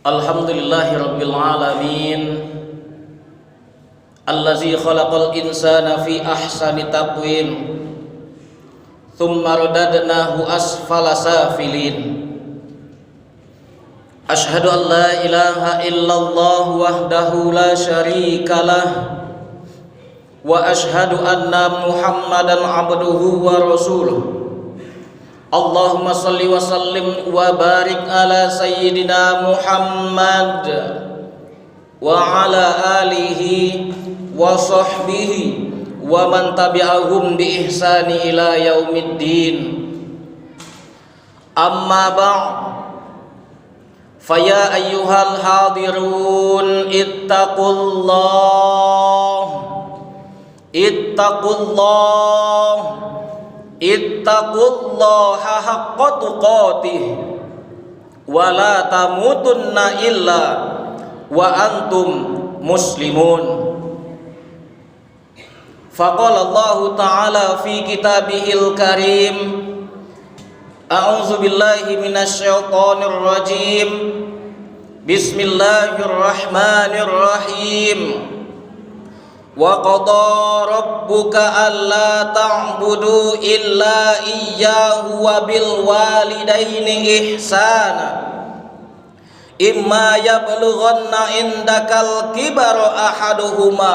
Alhamdulillahi rabbil alamin allazi khalaqal insana fi ahsani taqwim thumma radadnahu asfala safilin. Ashhadu an la ilaha illallah wahdahu la syarikalah wa ashhadu anna Muhammadan abduhu wa rasuluh. Allahumma salli wa sallim wa barik ala sayyidina Muhammad wa ala alihi wa sahbihi wa man tabi'ahum bi ihsani ila yaumiddin. Amma ba'd, faya ayyuhal hadirun ittaqullaha haqqa tuqatih wa la tamutunna illa wa antum muslimun. Faqala Allah Ta'ala fi kitabihil karim, a'udzu billahi minasy syaithanir rajim. Bismillahirrahmanirrahim. Wa qada rabbuka alla ta'budu illa iyyahu wa bil walidaini ihsana. Imma yablughanna indakal kibara ahaduhuma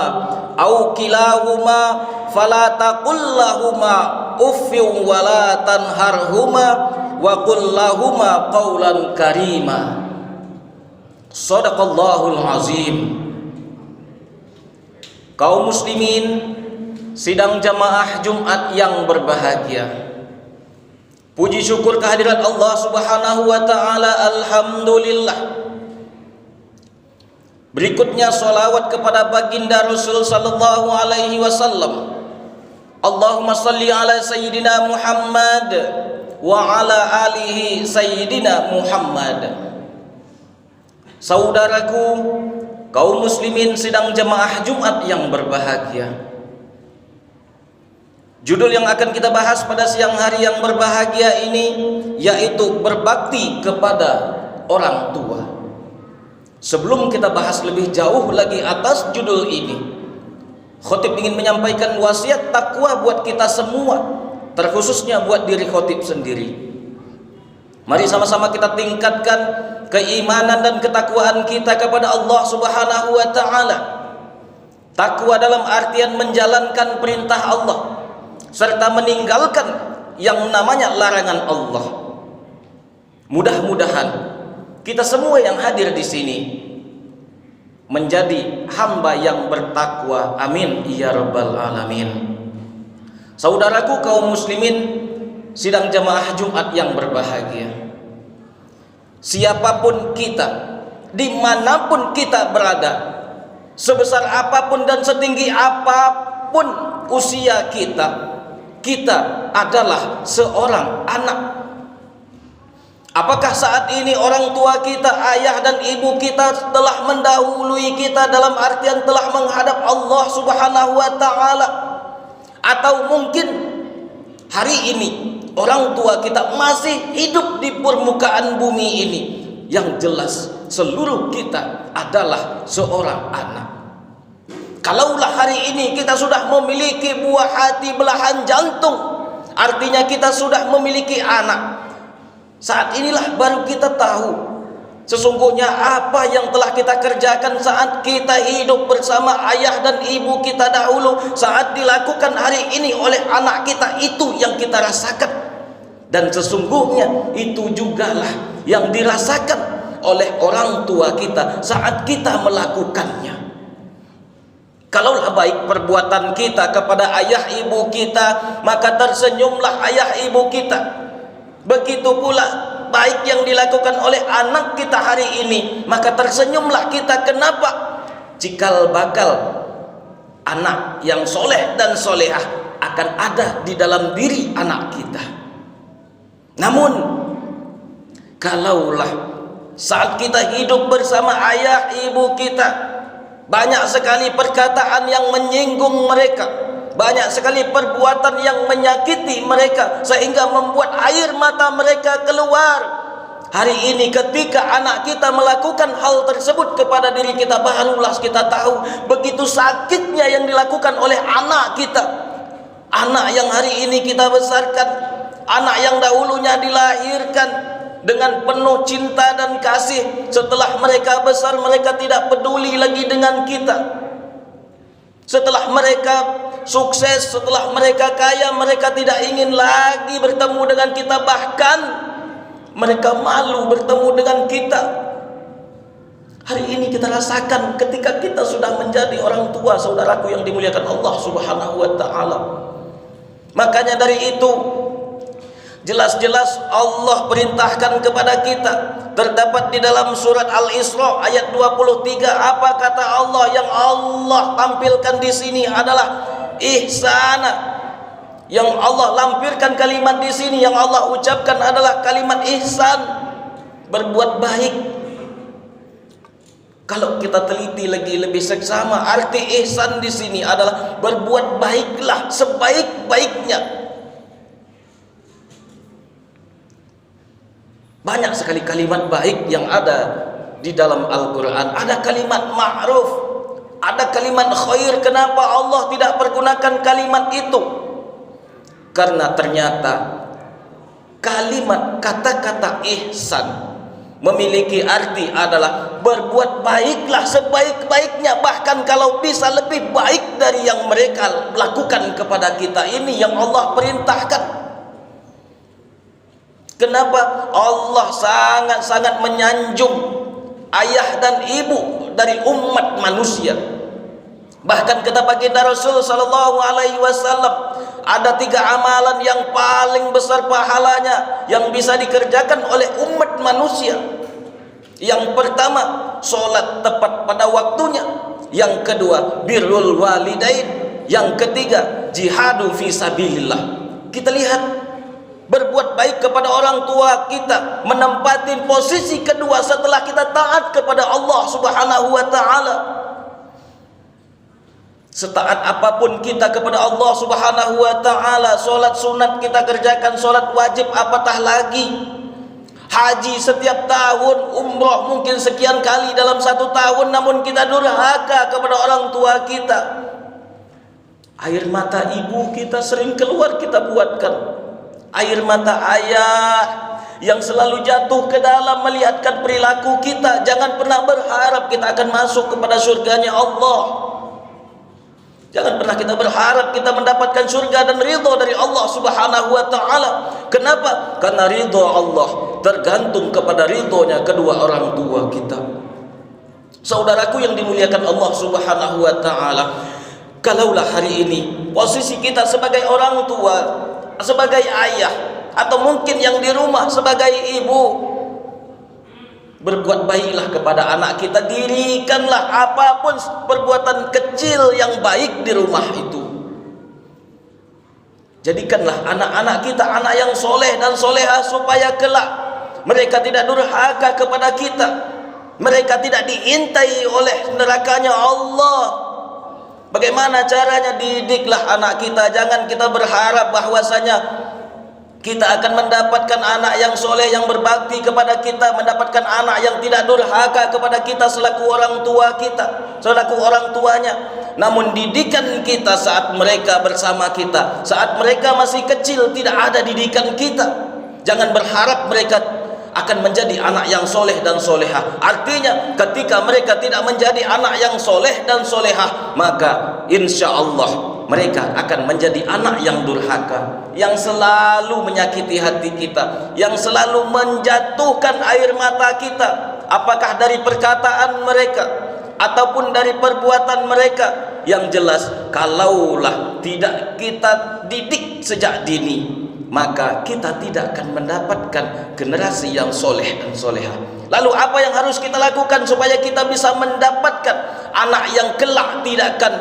aw kilahuma fala taqul lahumā uffin wa la tanharhuma wa qul lahumā qawlan karīmā. Shadaqallahul azim. Kaum muslimin sidang jamaah Jumat yang berbahagia, puji syukur kehadirat Allah Subhanahu wa taala, alhamdulillah. Berikutnya sholawat kepada baginda Rasul sallallahu alaihi wasallam. Allahumma salli ala sayyidina Muhammad wa ala alihi sayyidina Muhammad. Saudaraku, kaum muslimin sidang jemaah Jumat yang berbahagia, judul yang akan kita bahas pada siang hari yang berbahagia ini yaitu berbakti kepada orang tua. Sebelum kita bahas lebih jauh lagi atas judul ini, khotib ingin menyampaikan wasiat takwa buat kita semua, terkhususnya buat diri khotib sendiri. Mari sama-sama kita tingkatkan keimanan dan ketakwaan kita kepada Allah Subhanahu wa taala. Takwa dalam artian menjalankan perintah Allah serta meninggalkan yang namanya larangan Allah. Mudah-mudahan kita semua yang hadir di sini menjadi hamba yang bertakwa. Amin ya rabbal alamin. Saudaraku kaum muslimin sidang jamaah Jumat yang berbahagia, siapapun kita, dimanapun kita berada, sebesar apapun dan setinggi apapun usia kita, kita adalah seorang anak. Apakah saat ini orang tua kita, ayah dan ibu kita telah mendahului kita dalam artian telah menghadap Allah Subhanahu wa taala? Atau mungkin hari ini orang tua kita masih hidup di permukaan bumi ini? Yang jelas seluruh kita adalah seorang anak. Kalaulah hari ini kita sudah memiliki buah hati belahan jantung, artinya kita sudah memiliki anak. Saat inilah baru kita tahu sesungguhnya apa yang telah kita kerjakan saat kita hidup bersama ayah dan ibu kita dahulu. Saat dilakukan hari ini oleh anak kita, itu yang kita rasakan. Dan sesungguhnya itu jugalah yang dirasakan oleh orang tua kita saat kita melakukannya. Kalaulah baik perbuatan kita kepada ayah ibu kita, maka tersenyumlah ayah ibu kita. Begitu pula baik yang dilakukan oleh anak kita hari ini, maka tersenyumlah kita. Kenapa? Cikal bakal anak yang soleh dan solehah akan ada di dalam diri anak kita. Namun kalaulah saat kita hidup bersama ayah ibu kita, banyak sekali perkataan yang menyinggung mereka, banyak sekali perbuatan yang menyakiti mereka, sehingga membuat air mata mereka keluar. Hari ini ketika anak kita melakukan hal tersebut kepada diri kita, barulah kita tahu begitu sakitnya yang dilakukan oleh anak kita. Anak yang hari ini kita besarkan, anak yang dahulunya dilahirkan dengan penuh cinta dan kasih. Setelah mereka besar, mereka tidak peduli lagi dengan kita. Setelah mereka sukses, setelah mereka kaya, mereka tidak ingin lagi bertemu dengan kita. Bahkan mereka malu bertemu dengan kita. Hari ini kita rasakan ketika kita sudah menjadi orang tua, saudaraku yang dimuliakan Allah Subhanahu wa ta'ala. Makanya dari itu jelas-jelas Allah perintahkan kepada kita, terdapat di dalam surat Al-Isra ayat 23. Apa kata Allah? Yang Allah tampilkan di sini adalah ihsana. Yang Allah lampirkan kalimat di sini, yang Allah ucapkan adalah kalimat ihsan, berbuat baik. Kalau kita teliti lagi lebih seksama, arti ihsan di sini adalah berbuat baiklah sebaik-baiknya. Banyak sekali kalimat baik yang ada di dalam Al-Quran. Ada kalimat ma'ruf, ada kalimat khair. Kenapa Allah tidak pergunakan kalimat itu? Karena ternyata kalimat kata-kata ihsan memiliki arti adalah berbuat baiklah sebaik-baiknya, bahkan kalau bisa lebih baik dari yang mereka lakukan kepada kita. Ini yang Allah perintahkan. Kenapa? Allah sangat-sangat menyanjung ayah dan ibu dari umat manusia. Bahkan kata baginda Rasul sallallahu alaihi wasallam, ada 3 amalan yang paling besar pahalanya yang bisa dikerjakan oleh umat manusia. Yang pertama, solat tepat pada waktunya. Yang kedua, birrul walidain. Yang ketiga, jihadu fi sabilillah. Kita lihat, berbuat baik kepada orang tua kita, menempati posisi kedua setelah kita taat kepada Allah Subhanahu wa ta'ala. Setaat apapun kita kepada Allah Subhanahu wa ta'ala, solat sunat kita kerjakan, solat wajib apatah lagi. Haji setiap tahun, umrah mungkin sekian kali dalam 1 tahun, namun kita durhaka kepada orang tua kita. Air mata ibu kita sering keluar, kita buatkan. Air mata ayah yang selalu jatuh ke dalam melihatkan perilaku kita. Jangan pernah berharap kita akan masuk kepada surganya Allah. Jangan pernah kita berharap kita mendapatkan surga dan ridha dari Allah Subhanahu wa ta'ala. Kenapa? Karena ridha Allah tergantung kepada ridhonya kedua orang tua kita. Saudaraku yang dimuliakan Allah Subhanahu wa ta'ala, kalaulah hari ini posisi kita sebagai orang tua, sebagai ayah, atau mungkin yang di rumah sebagai ibu, berbuat baiklah kepada anak kita. Dirikanlah apapun perbuatan kecil yang baik di rumah itu. Jadikanlah anak-anak kita anak yang soleh dan soleha, supaya kelak mereka tidak durhaka kepada kita, mereka tidak diintai oleh nerakanya Allah. Bagaimana caranya? Didiklah anak kita. Jangan kita berharap bahwasanya kita akan mendapatkan anak yang soleh, yang berbakti kepada kita, mendapatkan anak yang tidak durhaka kepada kita selaku orang tua kita, selaku orang tuanya. Namun didikan kita saat mereka bersama kita, saat mereka masih kecil, tidak ada didikan kita. Jangan berharap mereka akan menjadi anak yang soleh dan soleha. Artinya ketika mereka tidak menjadi anak yang soleh dan soleha, maka insya Allah mereka akan menjadi anak yang durhaka, yang selalu menyakiti hati kita, yang selalu menjatuhkan air mata kita, apakah dari perkataan mereka ataupun dari perbuatan mereka. Yang jelas, kalaulah tidak kita didik sejak dini, maka kita tidak akan mendapatkan generasi yang soleh dan soleha. Lalu apa yang harus kita lakukan supaya kita bisa mendapatkan anak yang kelak tidak akan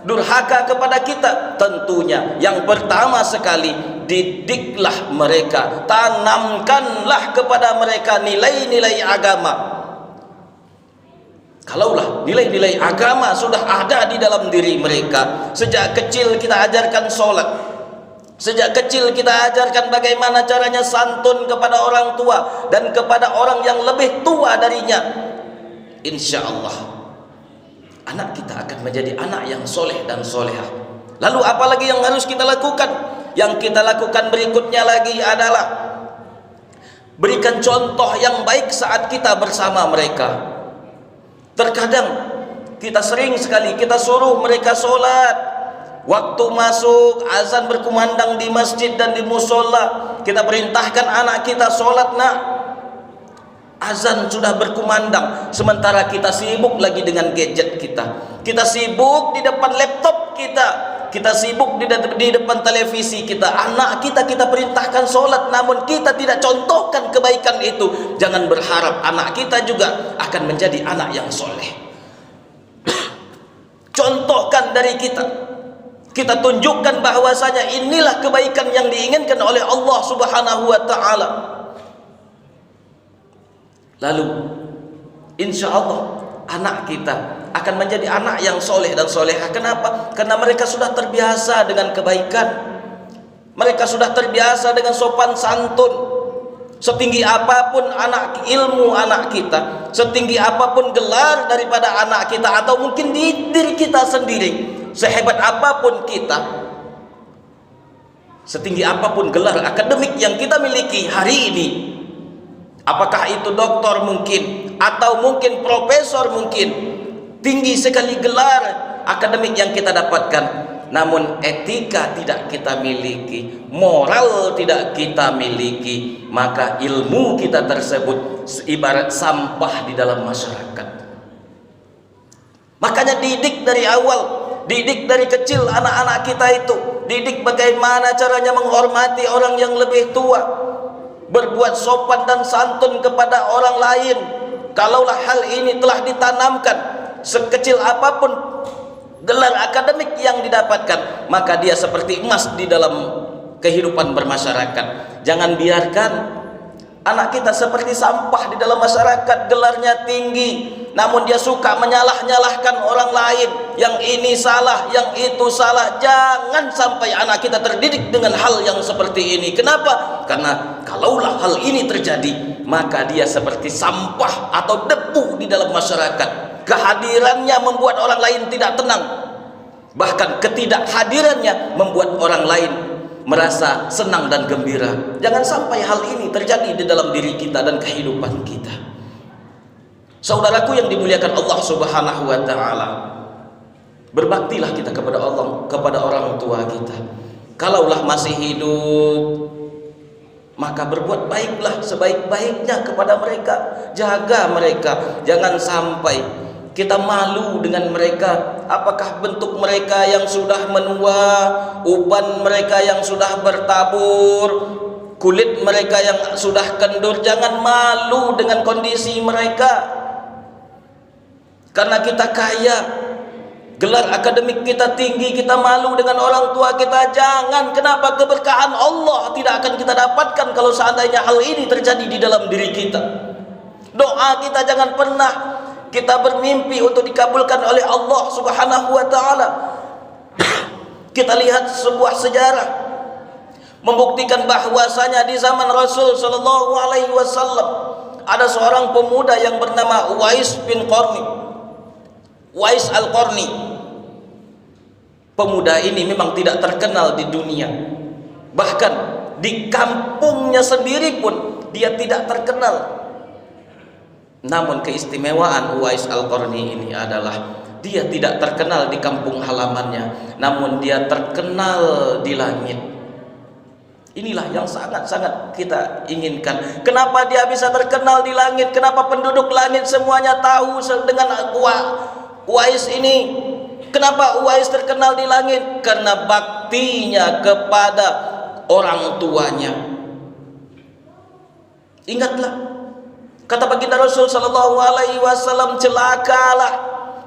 durhaka kepada kita? Tentunya yang pertama sekali, didiklah mereka, tanamkanlah kepada mereka nilai-nilai agama. Kalaulah nilai-nilai agama sudah ada di dalam diri mereka, sejak kecil kita ajarkan sholat, Sejak kecil kita ajarkan bagaimana caranya santun kepada orang tua dan kepada orang yang lebih tua darinya. Insya Allah anak kita akan menjadi anak yang soleh dan solehah. Lalu apalagi yang harus kita lakukan? Yang kita lakukan berikutnya lagi adalah berikan contoh yang baik saat kita bersama mereka. Terkadang kita sering sekali kita suruh mereka sholat, waktu masuk azan berkumandang di masjid dan di musola, kita perintahkan anak kita sholat nak. Azan sudah berkumandang, sementara kita sibuk lagi dengan gadget kita. Kita sibuk di depan laptop kita sibuk di depan televisi kita. Anak kita perintahkan sholat, namun kita tidak contohkan kebaikan itu. Jangan berharap anak kita juga akan menjadi anak yang soleh. Contohkan dari kita. Kita tunjukkan bahwasanya inilah kebaikan yang diinginkan oleh Allah Subhanahu wa taala. Lalu insya Allah anak kita akan menjadi anak yang soleh dan solehah. Kenapa? Karena mereka sudah terbiasa dengan kebaikan. Mereka sudah terbiasa dengan sopan santun. Setinggi apapun ilmu anak kita, setinggi apapun gelar daripada anak kita, atau mungkin di diri kita sendiri, sehebat apapun kita, setinggi apapun gelar akademik yang kita miliki hari ini, apakah itu doktor mungkin, atau mungkin profesor mungkin, tinggi sekali gelar akademik yang kita dapatkan, namun etika tidak kita miliki, moral tidak kita miliki, maka ilmu kita tersebut ibarat sampah di dalam masyarakat. Makanya didik dari awal, didik dari kecil anak-anak kita itu, didik bagaimana caranya menghormati orang yang lebih tua, berbuat sopan dan santun kepada orang lain. Kalaulah hal ini telah ditanamkan, sekecil apapun gelar akademik yang didapatkan, maka dia seperti emas di dalam kehidupan bermasyarakat. Jangan biarkan anak kita seperti sampah di dalam masyarakat. Gelarnya tinggi, namun dia suka menyalah-nyalahkan orang lain. Yang ini salah, yang itu salah. Jangan sampai anak kita terdidik dengan hal yang seperti ini. Kenapa? Karena kalaulah hal ini terjadi, maka dia seperti sampah atau debu di dalam masyarakat. Kehadirannya membuat orang lain tidak tenang. Bahkan ketidakhadirannya membuat orang lain merasa senang dan gembira. Jangan sampai hal ini terjadi di dalam diri kita dan kehidupan kita. Saudaraku yang dimuliakan Allah Subhanahu wa taala, berbaktilah kita kepada Allah, kepada orang tua kita. Kalaulah masih hidup, maka berbuat baiklah sebaik-baiknya kepada mereka. Jaga mereka, jangan sampai kita malu dengan mereka. Apakah bentuk mereka yang sudah menua, uban mereka yang sudah bertabur, kulit mereka yang sudah kendur. Jangan malu dengan kondisi mereka. Karena kita kaya, gelar akademik kita tinggi, kita malu dengan orang tua kita. Jangan. Kenapa? Keberkahan Allah tidak akan kita dapatkan kalau seandainya hal ini terjadi di dalam diri kita. Doa kita jangan pernah kita bermimpi untuk dikabulkan oleh Allah Subhanahu wa taala. Kita lihat sebuah sejarah membuktikan bahwasanya di zaman Rasul sallallahu alaihi wasallam ada seorang pemuda yang bernama Uwais bin Qarni. Uwais Al-Qarni. Pemuda ini memang tidak terkenal di dunia. Bahkan di kampungnya sendiri pun dia tidak terkenal. Namun keistimewaan Uwais Al-Qarni ini adalah dia tidak terkenal di kampung halamannya, namun dia terkenal di langit. Inilah yang sangat-sangat kita inginkan. Kenapa dia bisa terkenal di langit? Kenapa penduduk langit semuanya tahu dengan Uwais ini? Kenapa Uwais terkenal di langit? Karena baktinya kepada orang tuanya. Ingatlah kata baginda Rasul sallallahu alaihi wasallam, celakalah,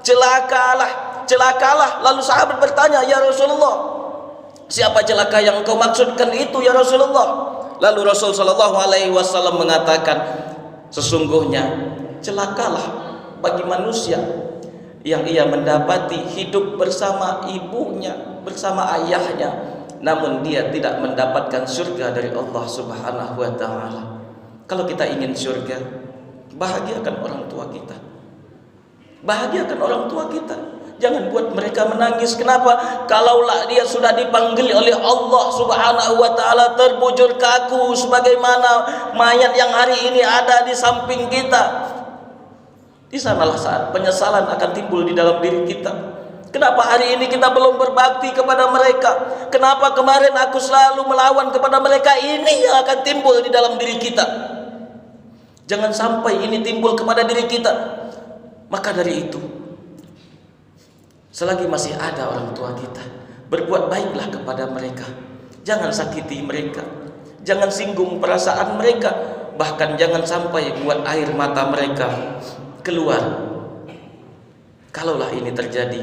celakalah, celakalah. Lalu sahabat bertanya, "Ya Rasulullah, siapa celaka yang kau maksudkan itu ya Rasulullah?" Lalu Rasul sallallahu alaihi wasallam mengatakan, sesungguhnya celakalah bagi manusia yang ia mendapati hidup bersama ibunya, bersama ayahnya, namun dia tidak mendapatkan surga dari Allah Subhanahu wa taala. Kalau kita ingin surga, bahagiakan orang tua kita. Bahagiakan orang tua kita. Jangan buat mereka menangis. Kenapa? Kalaulah dia sudah dipanggil oleh Allah Subhanahu wa taala terbujur kaku sebagaimana mayat yang hari ini ada di samping kita. Di sanalah saat penyesalan akan timbul di dalam diri kita. Kenapa hari ini kita belum berbakti kepada mereka? Kenapa kemarin aku selalu melawan kepada mereka? Ini yang akan timbul di dalam diri kita. Jangan sampai ini timbul kepada diri kita. Maka dari itu, selagi masih ada orang tua kita, berbuat baiklah kepada mereka. Jangan sakiti mereka. Jangan singgung perasaan mereka. Bahkan jangan sampai buat air mata mereka keluar. Kalaulah ini terjadi,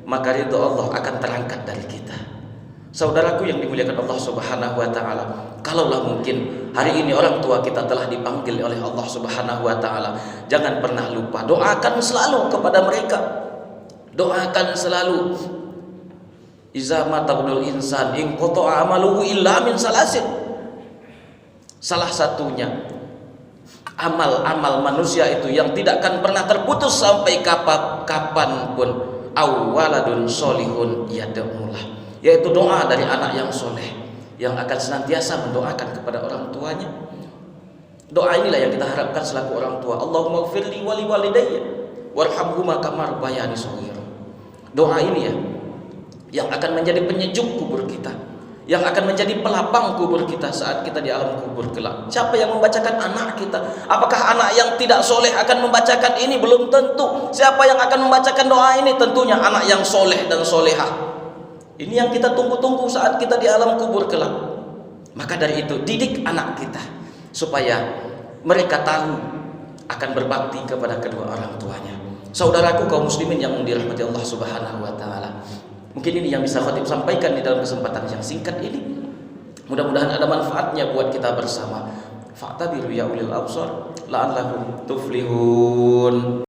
maka ridho Allah akan terangkat dari kita. Saudaraku yang dimuliakan Allah Subhanahu wa taala, kalaulah mungkin hari ini orang tua kita telah dipanggil oleh Allah Subhanahu wa taala, jangan pernah lupa doakan selalu kepada mereka. Doakan selalu. Iza matabul insan in qata'a amaluhu illa min salasin. Salah satunya amal-amal manusia itu yang tidak akan pernah terputus sampai kapanpun, awaladun solihun yad'ulah, yaitu doa dari anak yang soleh yang akan senantiasa mendoakan kepada orang tuanya. Doa inilah yang kita harapkan selaku orang tua. Allahumma ighfirli wa liwalidayya warhamhuma kama rabbayani shaghira. Doa ini ya yang akan menjadi penyejuk kubur kita, yang akan menjadi pelapang kubur kita saat kita di alam kubur kelak. Siapa yang membacakan anak kita? Apakah anak yang tidak soleh akan membacakan ini? Belum tentu. Siapa yang akan membacakan doa ini? Tentunya anak yang soleh dan solehah. Ini yang kita tunggu-tunggu saat kita di alam kubur kelak. Maka dari itu, didik anak kita supaya mereka tahu akan berbakti kepada kedua orang tuanya. Saudaraku kaum muslimin yang dirahmati Allah Subhanahu wa taala, mungkin ini yang bisa khatib sampaikan di dalam kesempatan yang singkat ini. Mudah-mudahan ada manfaatnya buat kita bersama. Fa'tabiru ya ulil absar la'allakum tuflihun.